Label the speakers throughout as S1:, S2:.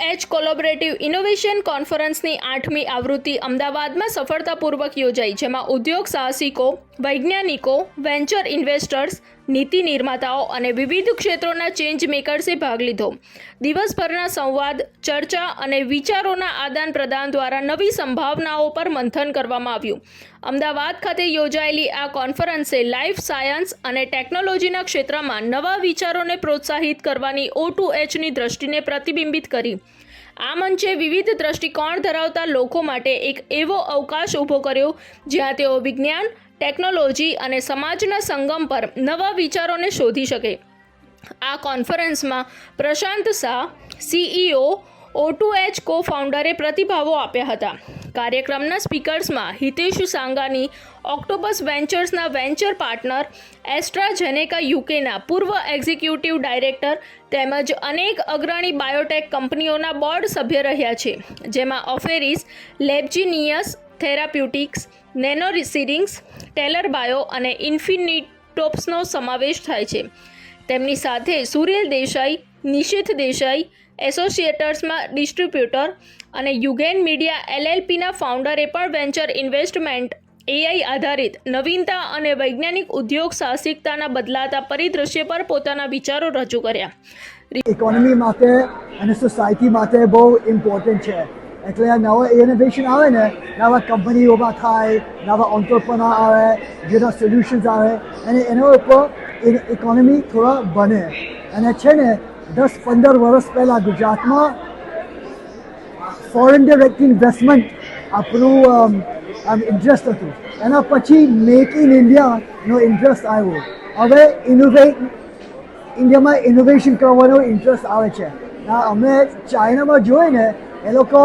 S1: O2H કોલેબોરેટિવ innovation કોન્ફરન્સની 8મી આવૃત્તિ અમદાવાદમાં સફળતાપૂર્વક યોજાઈ, જેમાં ઉદ્યોગ સાહસિકો, વૈજ્ઞાનિકો, વેન્ચર ઇન્વેસ્ટર્સ, નીતિ નિર્માતાઓ અને વિવિધ ક્ષેત્રોના ચેન્જ મેકર્સે ભાગ લીધો. દિવસભરના સંવાદ, ચર્ચા અને વિચારોના આદાન પ્રદાન દ્વારા નવી સંભાવનાઓ પર મંથન કરવામાં આવ્યું. અમદાવાદ ખાતે યોજાયેલી આ કોન્ફરન્સે લાઈફ સાયન્સ અને ટેકનોલોજીના ક્ષેત્રમાં નવા વિચારોને પ્રોત્સાહિત કરવાની O2Hની દ્રષ્ટિને પ્રતિબિંબિત કરી. આ મંચે વિવિધ દ્રષ્ટિકોણ ધરાવતા લોકો માટે એક એવો અવકાશ ઊભો કર્યો જ્યાં તેઓ વિજ્ઞાન, ટેકનોલોજી અને સમાજના સંગમ પર નવા વિચારોને શોધી શકે. આ કોન્ફરન્સમાં પ્રશાંત શાહ, CEO, O2H કો-ફાઉન્ડરે પ્રતિભાવો આપ્યા હતા. કાર્યક્રમના સ્પીકર્સમાં હિતેશ સાંગાની, ઓક્ટોપસ વેન્ચર્સના વેન્ચર પાર્ટનર, એસ્ટ્રાઝેનેકા યુકેના પૂર્વ એક્ઝિક્યુટિવ ડાયરેક્ટર તેમજ અનેક અગ્રણી બાયોટેક કંપનીઓના બોર્ડ સભ્ય રહ્યા છે, જેમાં ઓફેરિસ, લેબજીનિયસ થેરાપ્યુટિક્સ, નેનોસિરિંગ્સ, ટેલર બાયો અને ઇન્ફિનિટોપ્સનો સમાવેશ થાય છે. તેમની સાથે સુરેલ દેસાઈ, નિશિથ દેસાઈ, એસોસિએટર્સમાં ડિસ્ટ્રીબ્યુટર અને યુગેન મીડિયા LLPના ફાઉન્ડરે પણ વેન્ચર ઇન્વેસ્ટમેન્ટ, AI આધારિત નવીનતા અને વૈજ્ઞાનિક ઉદ્યોગ સાહસિકતાના બદલાતા પરિદૃશ્ય પર પોતાના વિચારો રજૂ કર્યા.
S2: ઇકોનોમી માટે અને સોસાયટી માટે બહુ ઇમ્પોર્ટન્ટ છે. એટલે આ નવા ઇનોવેશન આવે ને, નવા કંપની ઊભા થાય, નવા ઓન્ટરપ્રનર આવે, જેના સોલ્યુશન્સ આવે અને એના ઉપર ઇકોનોમી થોડા બને. અને છે ને 10-15 વર્ષ પહેલાં ગુજરાતમાં ફોરેન ડાયરેક્ટ ઇન્વેસ્ટમેન્ટ આપણું ઇન્ટરેસ્ટ હતું. એના પછી મેક ઇન ઇન્ડિયાનો ઇન્ટરેસ્ટ આવ્યો. હવે ઇન્ડિયામાં ઇનોવેશન કરવાનો ઇન્ટરેસ્ટ આવે છે. અમે ચાઇનામાં જોઈએ ને, એ લોકો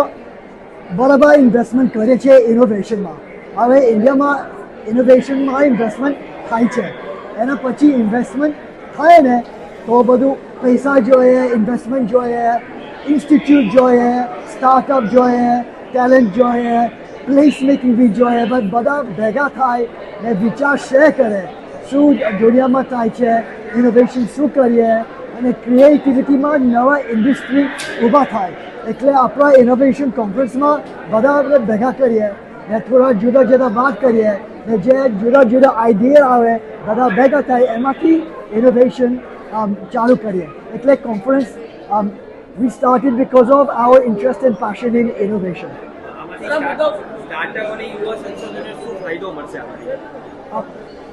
S2: બરાબર ઇન્વેસ્ટમેન્ટ કરે છે ઇનોવેશનમાં. હવે ઇન્ડિયામાં ઇનોવેશનમાં ઇન્વેસ્ટમેન્ટ થાય છે. એના પછી ઇન્વેસ્ટમેન્ટ થાય ને તો બધું પૈસા જોઈએ, ઇન્વેસ્ટમેન્ટ જોઈએ, ઇન્સ્ટિટ્યૂટ જોઈએ, સ્ટાર્ટઅપ જોઈએ, ટેલેન્ટ જોઈએ, પ્લેસ મેકિંગ બી જોઈએ. બધા ભેગા થાય ને વિચાર શેર કરે, શું દુનિયામાં થાય છે, ઇનોવેશન શું કરીએ, અને ક્રિએટિવિટીમાં નવા ઇન્ડસ્ટ્રી ઊભા થાય. એટલે આપણા ઇનોવેશન કોન્ફરન્સમાં બધા આપણે ભેગા કરીએ ને થોડા જુદા જુદા વાત કરીએ ને જે જુદા જુદા આઈડિયા આવે બધા ભેગા થાય, એમાંથી ઇનોવેશન ચાલુ કરીએ. એટલે conference we started because of our interest and passion in innovation.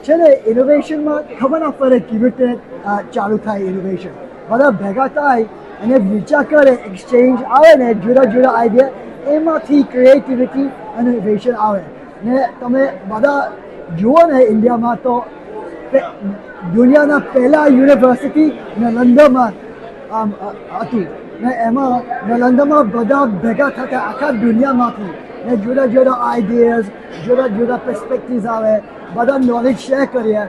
S2: છે ને ઇનોવેશનમાં ખબર ના પડે કેવી રીતે ચાલુ થાય ઇનોવેશન. બધા ભેગા થાય અને વિચાર કરે, એક્સચેન્જ આવે ને જુદા જુદા આઈડિયા, એમાંથી ક્રિએટિવિટી અને ઇનોવેશન આવે. ને તમે બધા જુઓ ને ઇન્ડિયામાં તો દુનિયાના પહેલા યુનિવર્સિટી નાલંદામાં હતું ને એમાં નાલંદામાં બધા ભેગા થતા આખા દુનિયામાંથી ને જુદા જુદા આઈડિયાઝ, જુદા જુદા પર્સપેક્ટિવ્સ આવે, બધા નોલેજ શેર કરીએ,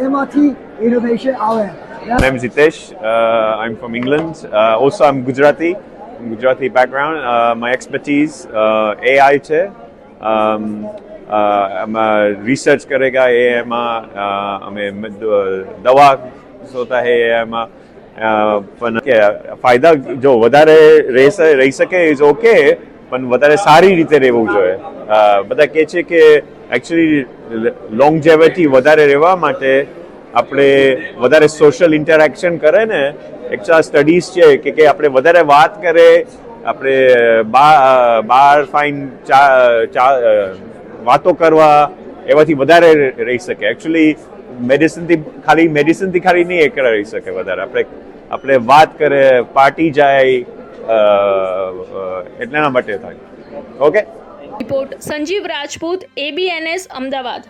S2: એમાંથી ઇનોવેશન આવે.
S3: My name is Hitesh. I'm from England. Also, I'm Gujarati. Gujarati background. My expertise AI છે. રિસર્ચ કરેગા એમાં અમે દવા શોધતા હે એમાં પણ કે ફાયદા જો વધારે રહી શકે ઇઝ ઓકે, પણ વધારે સારી રીતે રહેવું જોઈએ. બધા કહે છે કે એકચ્યુઅલી લોંગજેવિટી વધારે રહેવા માટે આપણે વધારે સોશિયલ ઇન્ટરેક્શન કરે ને. એક્ચુઅલ સ્ટડીઝ છે કે આપણે વધારે વાત કરે, આપણે બહાર ફાઇન વાતો કરવા, એવાથી વધારે રહી શકે. એકચ્યુઅલી મેડિસિનથી ખાલી નહીં એકલા રહી શકે. વધારે આપણે વાત કરે, પાર્ટી જાય, એટલાના માટે થાય. Okay.
S1: Report Sanjeev Rajput, ABNS, Ahmedabad.